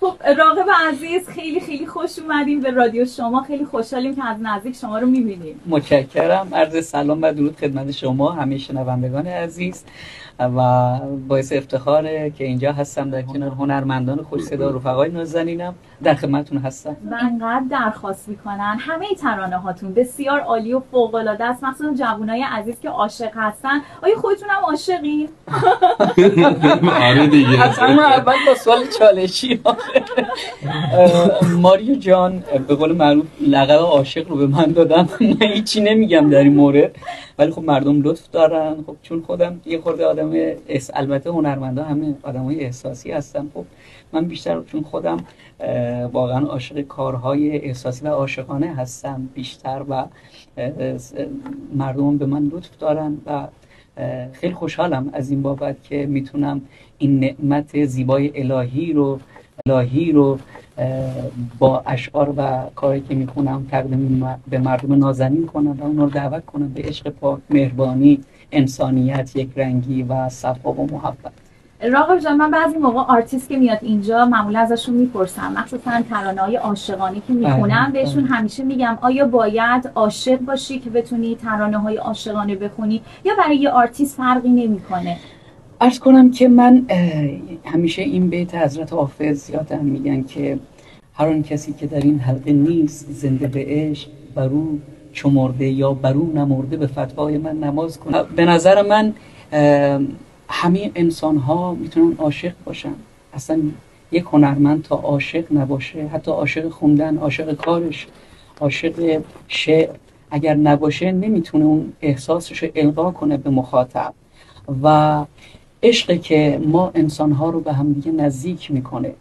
خب راغب عزیز، خیلی خیلی خوش اومدیم به رادیو شما. خیلی خوشحالیم که از نزدیک شما رو میبینیم. متشکرم. عرض سلام و درود خدمت شما همه شنوندگان عزیز و باعث افتخاره که اینجا هستم در کنار هنرمندان خوش صدا رفقای نازنینم. در خدمتتون هستم. انقدر درخواست میکنن، همه ترانه هاتون بسیار عالی و فوق العاده است، مخصوصا جوانای عزیز که عاشق هستن. آیا خودتون هم عاشقین؟ آره دیگه. اصلا اول با سوال چالشی ماریو جان به قول معروف لقب عاشق رو به من دادن. من هیچی نمیگم در این مورد، ولی خب مردم لطف دارن. خب چون خودم یه خورده آدم البته هنرمندا همه آدمای احساسی هستن، خب من بیشتر چون خودم واقعا عاشق کارهای احساسی و عاشقانه هستم بیشتر و مردم به من لطف دارن و خیلی خوشحالم از این بابت که میتونم این نعمت زیبای الهی رو با اشعار و کاری که میکنم تقدیم به مردم نازنین کنم و اونا رو دعوت کنم به عشق پاک، مهربانی، انسانیت، یک رنگی و صفا و محبت. راغب جان، من بعضی موقع آرتیست که میاد اینجا معمولا ازشون میپرسم، مخصوصا ترانه‌های عاشقانه که میخونم، بهشون همیشه میگم آیا باید عاشق باشی که بتونی ترانه‌های عاشقانه بخونی یا برای یه آرتیست فرقی نمیکنه؟ عرض کنم که من همیشه این بیت حضرت حافظ یادم میگن که هر آن کسی که در این حلقه نیست زنده به عشق، برو چو مرده یا برو نمرده به فتوای من نماز کنه. به نظر من همه انسان ها میتونن عاشق باشن. اصلا یک هنرمند تا عاشق نباشه، حتی عاشق خوندن، عاشق کارش، عاشق شعر اگر نباشه، نمیتونه اون احساسش رو القا کنه به مخاطب. و عشقی که ما انسان‌ها رو به هم دیگه نزدیک میکنه